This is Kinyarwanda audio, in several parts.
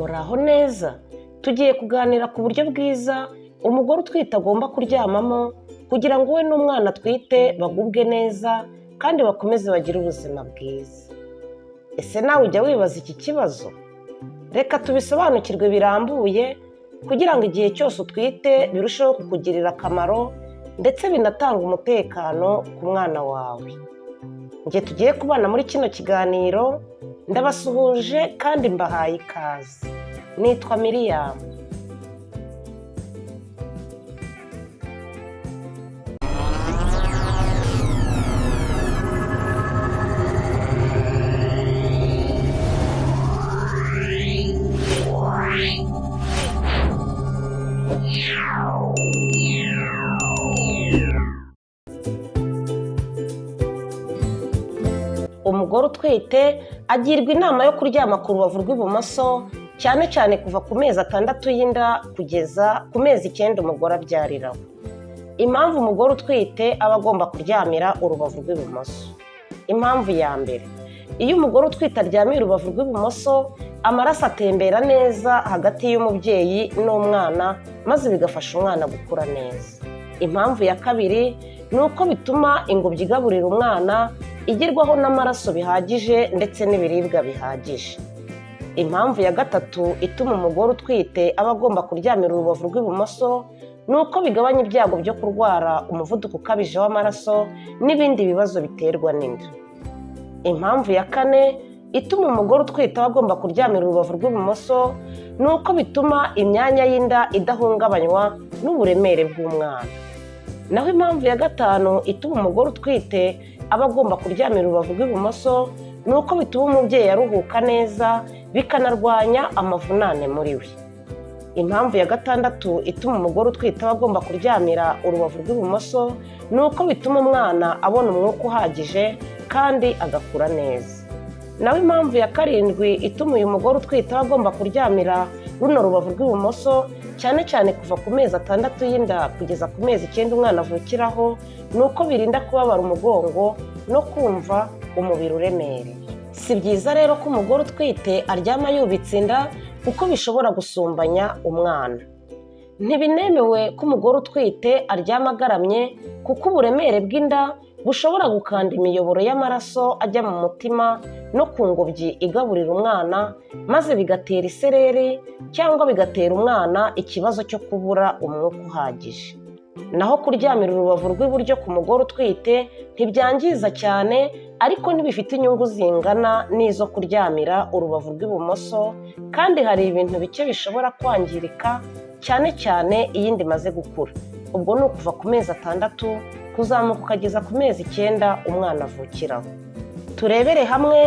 Muraho neza, tugiye kuganira ku buryo bwiza umugore utwite agomba kuryamamo kugira ngo we n'umwana atwite bagubwe neza kandi bakomeze bagire ubuzima bwiza. Ese nawe ujya wibaza iki kibazo? Reka tubisobanukirwe birambuye kugira ngo igihe cyose utwite birusheho kukugirira akamaro ndetse binatanga umutekano ku mwana wawe. Njye tugiye kubana muri kino kiganiro, ndabasuhuje kandi mbahaye ikaze. Nitwa Miriam. Umugore utwite agirwa inama yo kuryama ku rubavu rw'ibumoso, cyane cyane kuva ku mezi 6 y'inda kugeza ku mezi 9 umugore abyariraho. Impamvu umugore utwite aba agomba kuryamira urubavu rw'ibumoso. Impamvu ya mbere, iyo umugore utwite aryamiye urubavu rw'ibumoso, amaraso atembera neza hagati y'umubyeyi n'umwana maze bigafasha umwana gukura neza. Impamvu ya kabiri ni uko bituma ingobyi igaburira umwana igerwaho n'amaraso bihagije ndetse n'ibiribwa bihagije. Impamvu ya gatatu ituma umugore utwite aba agomba kuryamira urubavu rw'ibumoso ni uko bigabanya ibyago byo kurwara umuvuduko ukabije w'amaraso n'ibindi bibazo biterwa n'inda. Impamvu ya kane ituma umugore utwite aba agomba kuryamira urubavu rw'ibumoso ni uko bituma imyanya y'inda idahungabanywa n'uburemere bw'umwana. Naho impamvu ya gatanu ituma umugore utwite aba agomba kuryamira urubavu rw'ibumoso ni uko bituma umubyeyi aruhuka neza bikanarwanya amavunane muri we. Impamvu ya gatandatu ituma umugore utwite aba agomba kuryamira urubavu rw'ibumoso ni uko bituma umwana abona umwuka uhagije kandi agakura neza. Naho impamvu ya karindwi ituma uyu mugore utwite aba agomba kuryamira runo rubavu rw'ibumoso, cyane cyane kuva ku mezi 6 y'inda kugeza ku mezi 9 umwana avukiraho, ni uko birinda kubabara umugongo no kumva umubiri uremereye. Si byiza rero ko umugore utwite aryama yubitse inda kuko bishobora gusumbanya umwana. Ntibinemewe ko umugore utwite aryama agaramye kuko uburemere bw'inda bushobora gukanda imiyoboro y'amaraso ajya mu mutima no ku ngobyi igaburira umwana, maze bigatera isereri cyangwa bigatera umwana ikibazo cyo kubura umwuka uhagije. Naho kuryamira urubavu rw'iburyo ku mugore utwite ntibyangiza cyane, ariko ntibifite inyungu zingana n'izo kuryamira urubavu rw'ibumoso, kandi hari ibintu bike bishobora kwangirika, cyane cyane iyo inda imaze gukura. Ubwo ni ukuva ku mezi 6 kuzamuka ukageza ku mezi 9 umwana avukiraho. Turebere hamwe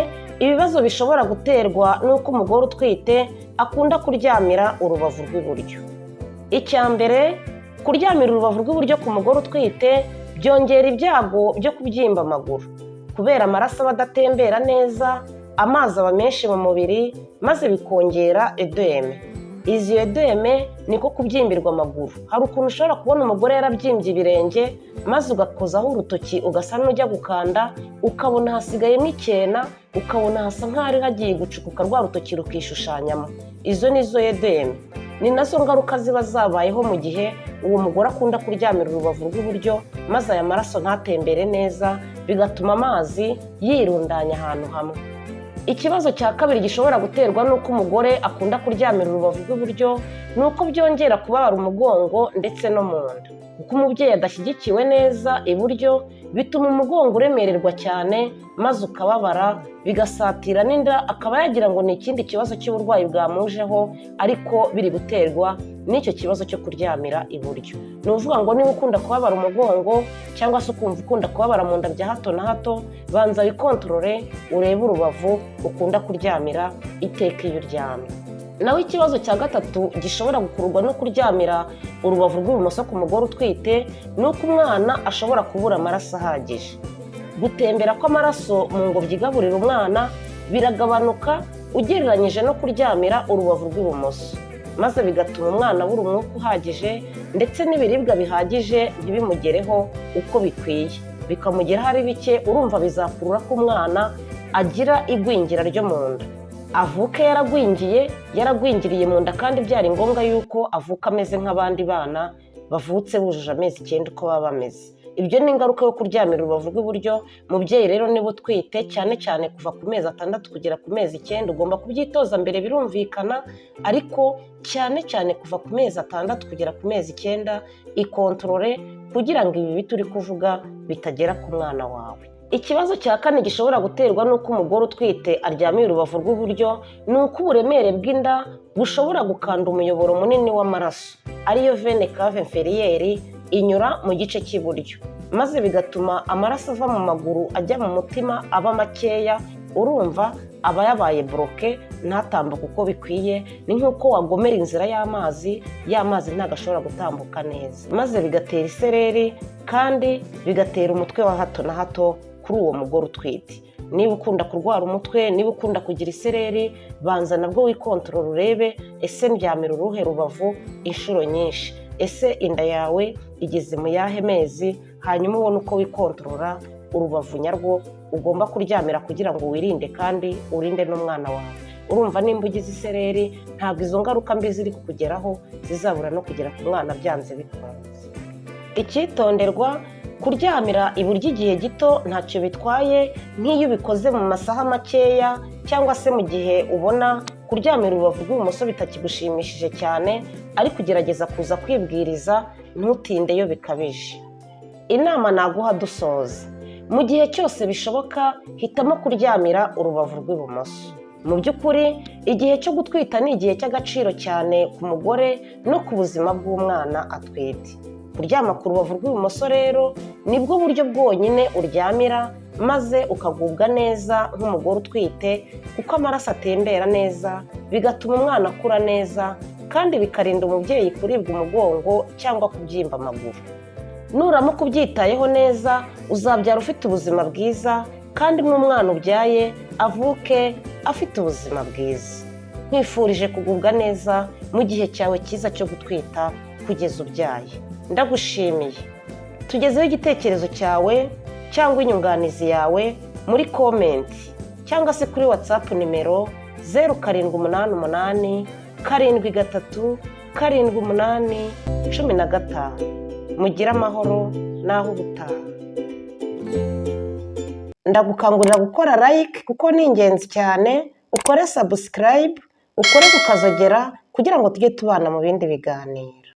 ibibazo bishobora guterwa n'uko umugore utwite akunda kuryamira urubavu rw'iburyo. Icya mbere, kuryamira urubavu rw'iburyo ku mugore utwite byongera ibyago byo kubyimba amaguru, kubera amaraso aba adatembera neza, amazi aba menshi mu mubiri, maze bikongera edeme. Izi edeme niko kubyimbirwa amaguru. Hari ukuntu ushobora kubona umugore yarabyimbye ibirenge, maze ugakozaho urutoki ugasa n'ujya gukanda, ukabona hasigayemo icyena, ukabona hasa nk'ahari hagiye gucukuka rwa rutoki rukishushanyamo. Izo ni zo edeme. Ni nazo ngaruka ziba zabayeho mu gihe uwo mugore akunda kuryamira urubavu rw'iburyo, maze aya maraso ntatembere neza, bigatuma amazi yirundanya ahantu hamwe. Ikibazo cya kabiri gishobora guterwa n'uko umugore akunda kuryamira urubavu rw'iburyo ni uko byongera kubabara umugongo ndetse no mu nda. Kuko umubyeyi adashyigikiwe neza iburyo, bituma umugongo uremererwa cyane maze ukababara, bigasatira n'inda, akaba yagira ngo ni ikindi kibazo cy'uburwayi bwamujeho, ariko biri guterwa n'icyo kibazo cyo kuryamira iburyo. Ni ukuvuga ngo niba ukunda kubabara umugongo cyangwa se ukumva ukunda kubabara mu nda bya hato na hato, banza wikontorore urebe urubavu ukunda kuryamira iteka iyo uryamye. Naho ikibazo cya gatatu gishobora gukururwa no kuryamira urubavu rw'ibumoso ku mugore utwite ni uko umwana ashobora kubura amaraso ahagije. Gutembera kw'amaraso mu ngobyi igaburira umwana biragabanuka ugereranyije no kuryamira urubavu rw'ibumoso, maze bigatuma umwana abura umwuka uhagije ndetse n'ibiribwa bihagije ntibimugereho uko bikwiye, bikamugeraho ari bike. Urumva bizakurura ko umwana agira igwingira ryo mu nda. avuke yaragwingiriye mu nda kandi byari ngombwa yuko avuka ameze nk'abandi bana bavutse bujuje amezi 9 uko baba bameze. Ibyo ni ingaruka yo kuryamira urubavu rw'iburyo. Mubyeyi rero niba utwite cyane cyane kuva ku mezi 6 kugera ku mezi 9 ugomba kubyitoza mbere birumvikana, ariko cyane cyane kuva ku mezi 6 kugera ku mezi 9 ikontorore kugira ngo ibi turi kuvuga bitagera ku mwana wawe. Ikibazo cya kane gishobora guterwa n'uko umugore utwite aryamiye urubavu rw'iburyo ni uko uburemere bw'inda bushobora gukanda umuyoboro munini w'amaraso ariyo vene cave inférieure inyura mu gice cy'iburyo, maze bigatuma amaraso ava mu maguru ajya mu mutima aba makeya. Urumva aba yabaye bloke ntatambuka uko bikwiye. Ni nk'uko wagomera inzira y'amazi ntabwo ashobora gutambuka neza, maze bigatera isereri kandi bigatera umutwe wa hato na hato kuri uwo mugore utwite. Niba ukunda kurwara umutwe, niba ukunda kugira isereri, banza nabwo wikontorora urebe ese ndyamira uruhe rubavu inshuro nyinshi, ese inda yawe igeze mu yahe mezi, hanyuma ubone uko wikontorora urubavu nyarwo ugomba kuryamira kugira ngo wirinde kandi urinde n'umwana wawe. Urumva nimba ugize isereri ntabwo izo ngaruka mbi ziri kukugeraho zizabura no kugera ku mwana byanze bikunze. Icyitonderwa, kuryamira iburyo igihe gito ntacyo bitwaye nk'iyo ubikoze mu masaha makeya cyangwa se mu gihe ubona kuryamira urubavu rw'ibumoso bitakigushimishije cyane, ariko ugerageza kuza kwibwiriza ntutindeyo bikabije. Inama naguha dusoza: mu gihe cyose bishoboka hitamo kuryamira urubavu rw'ibumoso. Mu by'ukuri igihe cyo gutwita ni igihe cy'agaciro cyane ku mugore no ku buzima bw'umwana atwite. Kuryama ku rubavu rw'ibumoso rero nibwo buryo bwonyine uryamira maze ukagubwa neza nk'umugore utwite, kuko amaraso atembera neza bigatuma umwana akura neza kandi bikarinda umubyeyi kuribwa umugongo cyangwa kubyimba amaguru. Nuramuka ubyitayeho neza uzabyara ufite ubuzima bwiza kandi n'umwana ubyaye avuke afite ubuzima bwiza. Nkwifurije kugubwa neza mu gihe cyawe cyiza cyo gutwita kugeza ubyaye. Ndagushimiye. Tugezeho igitekerezo cyawe cyangwa inyunganizi yawe muri komenti cyangwa se kuri WhatsApp nimero 0788 73 78 15. Mugire amahoro naho ubutaha. Ndagukangurira gukora like kuko ni ingenzi cyane, ukore subscribe, ukore kukazogera kugira ngo tujye tubana mu bindi biganiro.